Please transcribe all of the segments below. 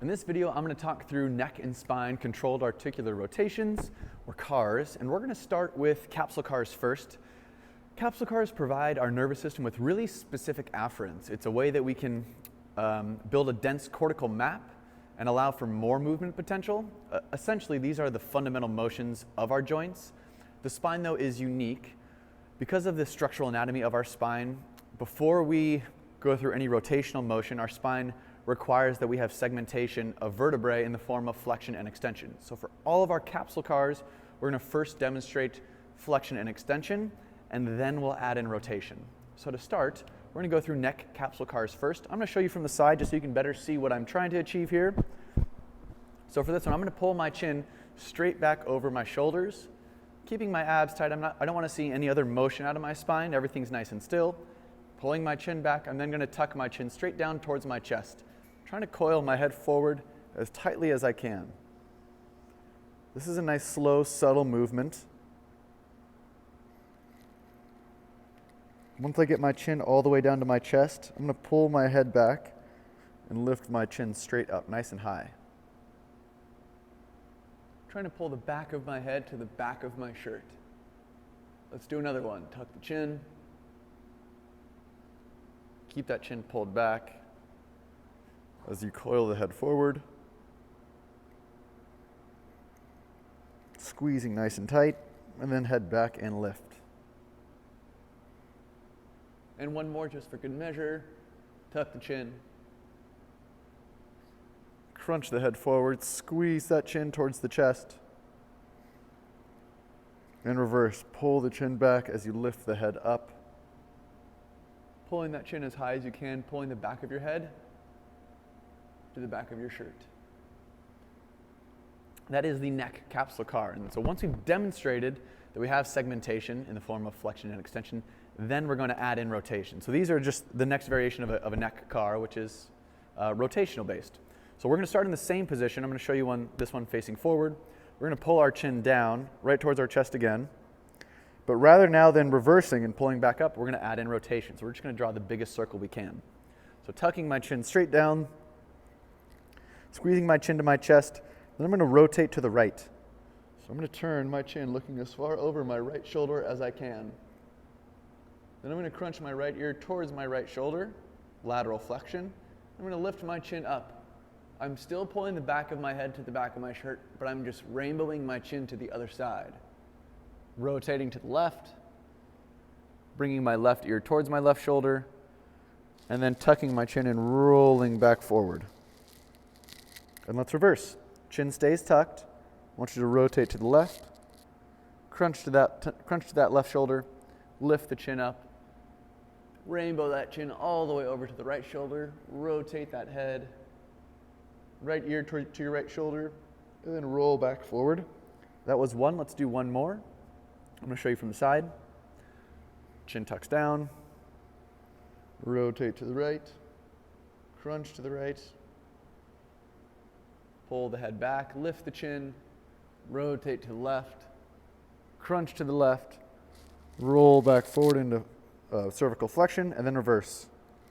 In this video, I'm going to talk through neck and spine controlled articular rotations, or CARs, and we're going to start with capsule CARs first. Capsule CARs provide our nervous system with really specific afferents. It's a way that we can build a dense cortical map and allow for more movement potential. Essentially, these are the fundamental motions of our joints. The spine, though, is unique. Because of the structural anatomy of our spine, before we go through any rotational motion, our spine requires that we have segmentation of vertebrae in the form of flexion and extension. So for all of our capsule CARs, we're going to first demonstrate flexion and extension, and then we'll add in rotation. So to start, we're going to go through neck capsule CARs first. I'm going to show you from the side just so you can better see what I'm trying to achieve here. So for this one, I'm going to pull my chin straight back over my shoulders, keeping my abs tight. I don't want to see any other motion out of my spine. Everything's nice and still. Pulling my chin back, I'm then going to tuck my chin straight down towards my chest, trying to coil my head forward as tightly as I can. This is a nice, slow, subtle movement. Once I get my chin all the way down to my chest, I'm going to pull my head back and lift my chin straight up, nice and high. Trying to pull the back of my head to the back of my shirt. Let's do another one. Tuck the chin. Keep that chin pulled back as you coil the head forward. Squeezing nice and tight, and then head back and lift. And one more just for good measure. Tuck the chin. Crunch the head forward, squeeze that chin towards the chest. And reverse, pull the chin back as you lift the head up. Pulling that chin as high as you can, pulling the back of your head to the back of your shirt. That is the neck capsule CAR. And so once we've demonstrated that we have segmentation in the form of flexion and extension, then we're going to add in rotation. So these are just the next variation of a neck CAR, which is rotational based. So we're going to start in the same position. I'm going to show you this one facing forward. We're going to pull our chin down right towards our chest again. But rather now than reversing and pulling back up, we're going to add in rotation. So we're just going to draw the biggest circle we can. So tucking my chin straight down, squeezing my chin to my chest, then I'm going to rotate to the right. So I'm going to turn my chin looking as far over my right shoulder as I can. Then I'm going to crunch my right ear towards my right shoulder, lateral flexion. I'm going to lift my chin up. I'm still pulling the back of my head to the back of my shirt, but I'm just rainbowing my chin to the other side. Rotating to the left, bringing my left ear towards my left shoulder, and then tucking my chin and rolling back forward. And let's reverse. Chin stays tucked. I want you to rotate to the left, crunch to that left shoulder, lift the chin up, rainbow that chin all the way over to the right shoulder, rotate that head, right ear to your right shoulder, and then roll back forward. That was one. Let's do one more. I'm going to show you from the side. Chin tucks down, rotate to the right, crunch to the right, pull the head back, lift the chin, rotate to the left, crunch to the left, roll back forward into cervical flexion, and then reverse.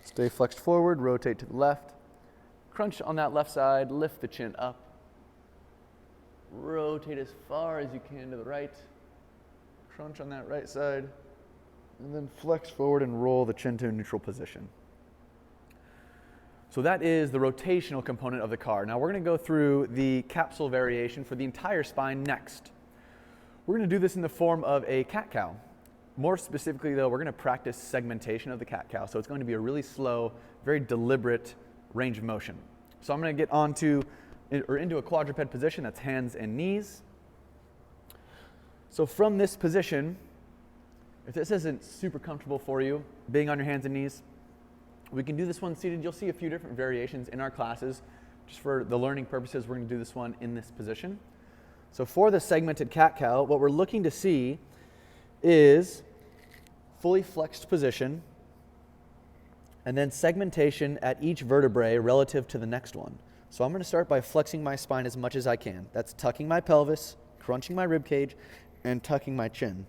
Stay flexed forward, rotate to the left, crunch on that left side, lift the chin up, rotate as far as you can to the right, crunch on that right side, and then flex forward and roll the chin to a neutral position. So that is the rotational component of the CAR. Now we're going to go through the capsule variation for the entire spine next. We're going to do this in the form of a cat-cow. More specifically though, we're going to practice segmentation of the cat-cow. So it's going to be a really slow, very deliberate range of motion. So I'm going to get into a quadruped position, that's hands and knees. So from this position, if this isn't super comfortable for you, being on your hands and knees, we can do this one seated. You'll see a few different variations in our classes. Just for the learning purposes, we're going to do this one in this position. So for the segmented cat-cow, what we're looking to see is fully flexed position, and then segmentation at each vertebrae relative to the next one. So I'm going to start by flexing my spine as much as I can. That's tucking my pelvis, crunching my rib cage, and tucking my chin.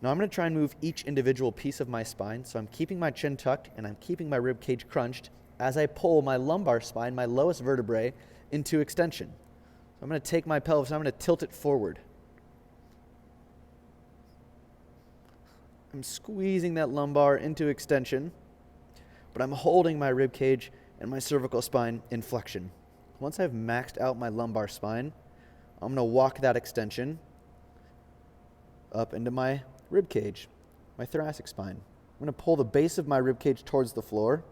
Now I'm going to try and move each individual piece of my spine. So I'm keeping my chin tucked and I'm keeping my rib cage crunched as I pull my lumbar spine, my lowest vertebrae, into extension. So I'm going to take my pelvis, I'm going to tilt it forward. I'm squeezing that lumbar into extension, but I'm holding my rib cage and my cervical spine in flexion. Once I've maxed out my lumbar spine, I'm going to walk that extension up into my rib cage, my thoracic spine. I'm going to pull the base of my rib cage towards the floor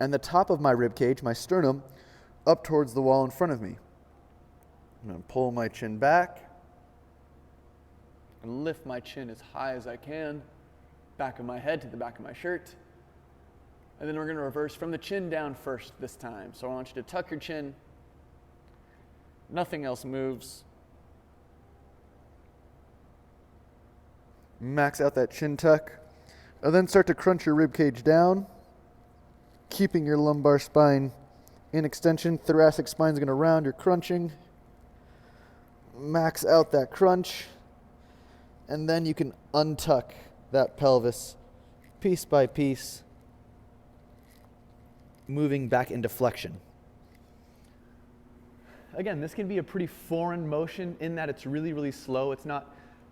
and the top of my rib cage, my sternum, up towards the wall in front of me. I'm going to pull my chin back and lift my chin as high as I can, back of my head to the back of my shirt. And then we're going to reverse from the chin down first this time. So I want you to tuck your chin. Nothing else moves. Max out that chin tuck. And then start to crunch your rib cage down, keeping your lumbar spine in extension. Thoracic spine is going to round. You're crunching. Max out that crunch. And then you can untuck that pelvis piece by piece, moving back into flexion. Again, this can be a pretty foreign motion in that it's really, really slow.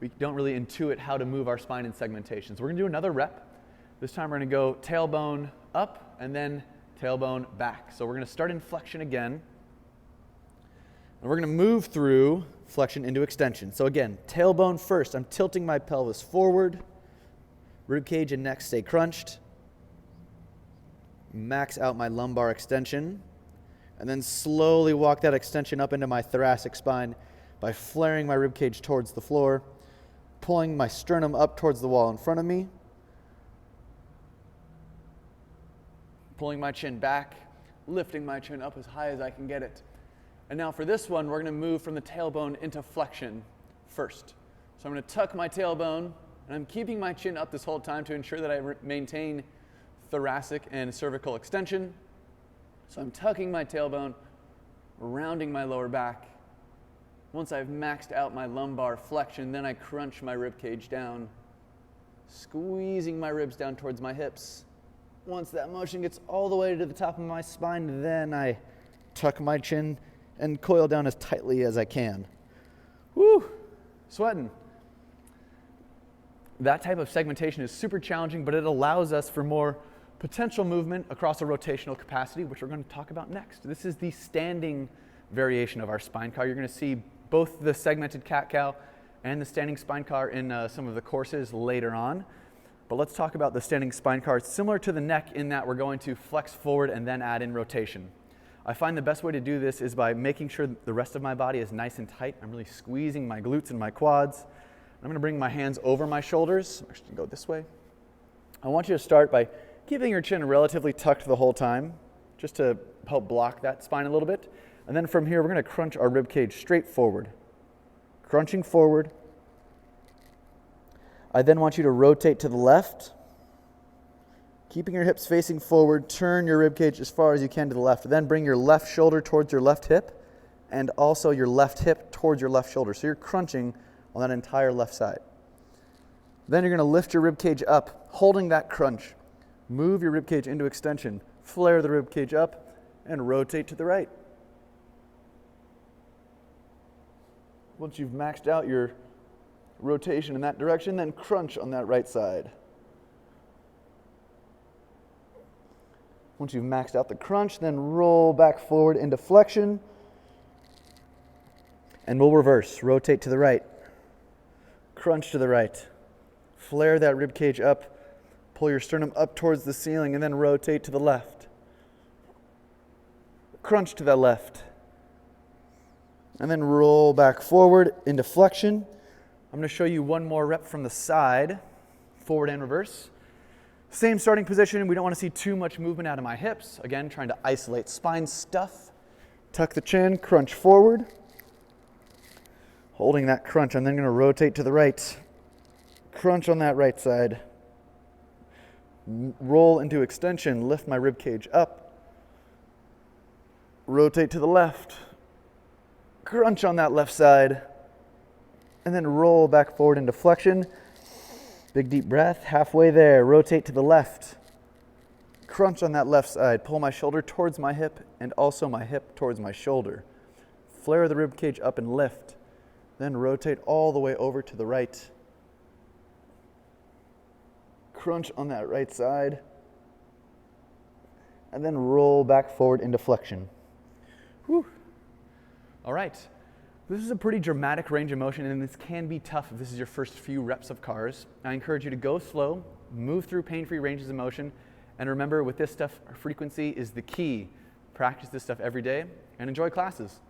We don't really intuit how to move our spine in segmentation. So we're going to do another rep. This time we're going to go tailbone up and then tailbone back. So we're going to start in flexion again. And we're going to move through flexion into extension. So again, tailbone first. I'm tilting my pelvis forward. Rib cage and neck stay crunched. Max out my lumbar extension. And then slowly walk that extension up into my thoracic spine by flaring my rib cage towards the floor, pulling my sternum up towards the wall in front of me, pulling my chin back, lifting my chin up as high as I can get it. And now for this one, we're going to move from the tailbone into flexion first. So I'm going to tuck my tailbone, and I'm keeping my chin up this whole time to ensure that I maintain thoracic and cervical extension. So I'm tucking my tailbone, rounding my lower back. Once I've maxed out my lumbar flexion, then I crunch my rib cage down, squeezing my ribs down towards my hips. Once that motion gets all the way to the top of my spine, then I tuck my chin and coil down as tightly as I can. Woo, sweating. That type of segmentation is super challenging, but it allows us for more potential movement across a rotational capacity, which we're going to talk about next. This is the standing variation of our spine CAR. You're going to see both the segmented cat-cow and the standing spine CAR in some of the courses later on. But let's talk about the standing spine CAR. It's similar to the neck in that we're going to flex forward and then add in rotation. I find the best way to do this is by making sure the rest of my body is nice and tight. I'm really squeezing my glutes and my quads. I'm going to bring my hands over my shoulders. I'm actually going to go this way. I want you to start by keeping your chin relatively tucked the whole time, just to help block that spine a little bit. And then from here, we're going to crunch our rib cage straight forward. Crunching forward. I then want you to rotate to the left. Keeping your hips facing forward, turn your rib cage as far as you can to the left. Then bring your left shoulder towards your left hip, and also your left hip towards your left shoulder. So you're crunching on that entire left side. Then you're going to lift your rib cage up, holding that crunch. Move your rib cage into extension. Flare the rib cage up, and rotate to the right. Once you've maxed out your rotation in that direction, then crunch on that right side. Once you've maxed out the crunch, then roll back forward into flexion. And we'll reverse. Rotate to the right. Crunch to the right. Flare that rib cage up. Pull your sternum up towards the ceiling and then rotate to the left. Crunch to the left. And then roll back forward into flexion. I'm going to show you one more rep from the side. Forward and reverse. Same starting position. We don't want to see too much movement out of my hips. Again, trying to isolate spine stuff. Tuck the chin, crunch forward. Holding that crunch. I'm then going to rotate to the right. Crunch on that right side. Roll into extension. Lift my rib cage up. Rotate to the left. Crunch on that left side. And then roll back forward into flexion. Big deep breath, halfway there. Rotate to the left. Crunch on that left side. Pull my shoulder towards my hip and also my hip towards my shoulder. Flare the rib cage up and lift. Then rotate all the way over to the right. Crunch on that right side. And then roll back forward into flexion. Whew. All right. This is a pretty dramatic range of motion, and this can be tough if this is your first few reps of CARs. I encourage you to go slow, move through pain-free ranges of motion, and remember with this stuff, frequency is the key. Practice this stuff every day and enjoy classes.